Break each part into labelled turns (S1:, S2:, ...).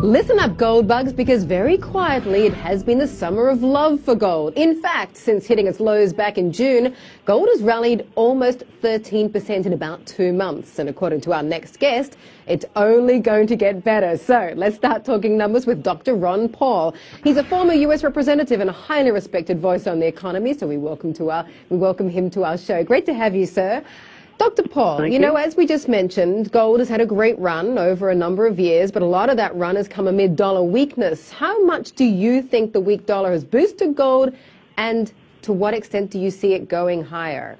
S1: Listen up, gold bugs, because very quietly it has been the summer of love for gold. In fact, since hitting its lows back in June, gold has rallied almost 13% in about 2 months. And according to our next guest, it's only going to get better. So let's start talking numbers with Dr. Ron Paul. He's a former U.S. representative and a highly respected voice on the economy, so we welcome him to our show. Great to have you, sir. Dr. Paul, you know, as we just mentioned, gold has had a great run over a number of years, but a lot of that run has come amid dollar weakness. How much do you think the weak dollar has boosted gold, and to what extent do you see it going higher?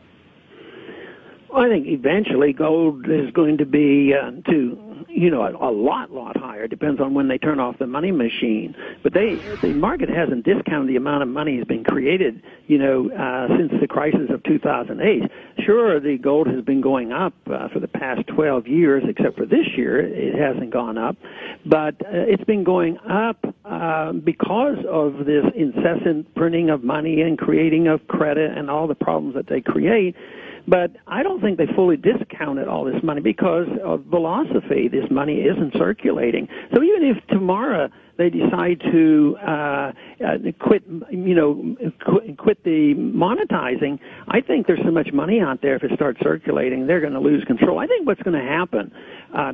S2: Well, I think eventually gold is going to be a lot higher. Depends on when they turn off the money machine. But the market hasn't discounted the amount of money that's been created, since the crisis of 2008. Sure, the gold has been going up for the past 12 years, except for this year, it hasn't gone up. But it's been going up because of this incessant printing of money and creating of credit and all the problems that they create. But I don't think they fully discounted all this money because of philosophy. This money isn't circulating. So even if tomorrow they decide to quit the monetizing, I think there's so much money out there, if it starts circulating, they're going to lose control. I think what's going to happen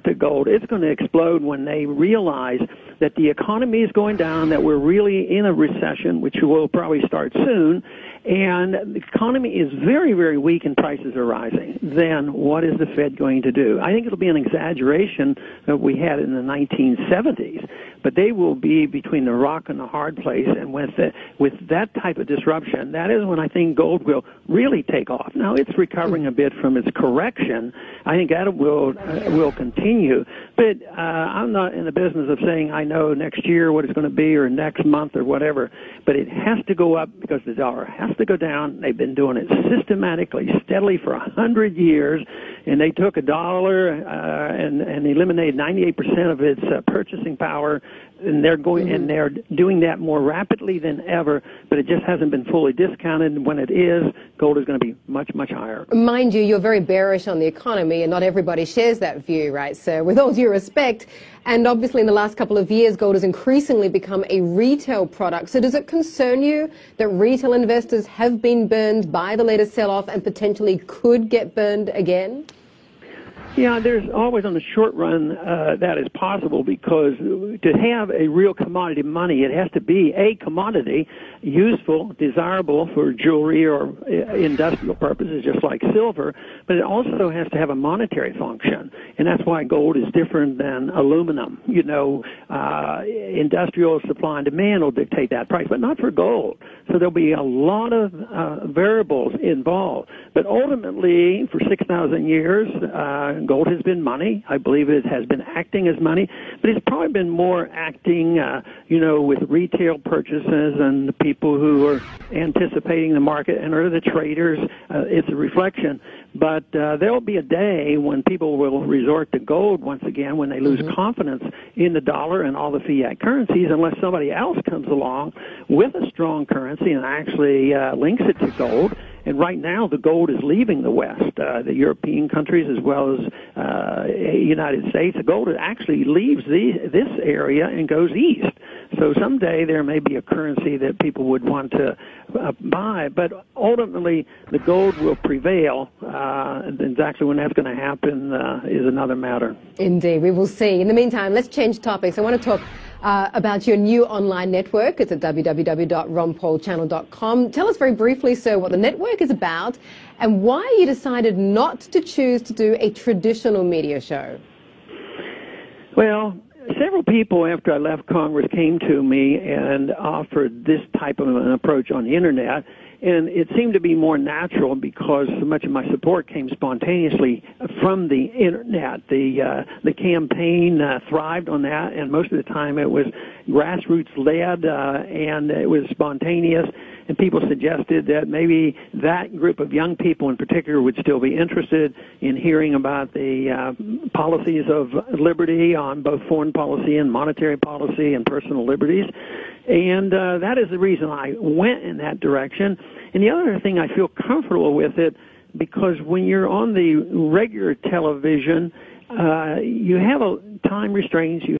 S2: to gold, it's going to explode when they realize that the economy is going down, that we're really in a recession, which will probably start soon, and the economy is very, very weak and prices are rising. Then what is the Fed going to do? I think it'll be an exaggeration that we had in the 1970s, but they will be between the rock and the hard place, and with that type of disruption, that is when I think gold will really take off. Now, it's recovering a bit from its correction. I think that will continue, but I'm not in the business of saying I know next year what it's going to be or next month or whatever, but it has to go up because the dollar has to go down. They've been doing it systematically, steadily for 100 years, and they took $1 and eliminated 98% of its purchasing power, and they're doing that more rapidly than ever, but it just hasn't been fully discounted. And when it is, gold is going to be much, much higher. Mind you,
S1: you're very bearish on the economy, and not everybody shares that view, right? So with all due respect, and obviously in the last couple of years, gold has increasingly become a retail product. So does it concern you that retail investors have been burned by the latest sell-off and potentially could get burned again?
S2: Yeah, there's always on the short run that is possible, because to have a real commodity money, it has to be a commodity, useful, desirable for jewelry or industrial purposes, just like silver, but it also has to have a monetary function, and that's why gold is different than aluminum. Industrial supply and demand will dictate that price, but not for gold. So there'll be a lot of variables involved, but ultimately, for 6,000 years, gold has been money. I believe it has been acting as money, but it's probably been more acting, with retail purchases and the people who are anticipating the market and are the traders. It's a reflection. But there will be a day when people will resort to gold once again, when they lose confidence in the dollar and all the fiat currencies, unless somebody else comes along with a strong currency and actually links it to gold. And right now, the gold is leaving the West, the European countries as well as United States. The gold actually leaves this area and goes east. So someday there may be a currency that people would want to buy, but ultimately the gold will prevail. Exactly when that's going to happen is another matter.
S1: Indeed, we will see. In the meantime, let's change topics. I want to talk about your new online network. It's at www.ronpaulchannel.com. Tell us very briefly, sir, what the network is about and why you decided not to choose to do a traditional media show.
S2: Well, several people after I left Congress came to me and offered this type of an approach on the Internet, and it seemed to be more natural because so much of my support came spontaneously from the Internet. The campaign thrived on that, and most of the time it was grassroots-led, and it was spontaneous. And people suggested that maybe that group of young people in particular would still be interested in hearing about the policies of liberty on both foreign policy and monetary policy and personal liberties. And that is the reason I went in that direction. And the other thing, I feel comfortable with it because when you're on the regular television, you have time restraints, you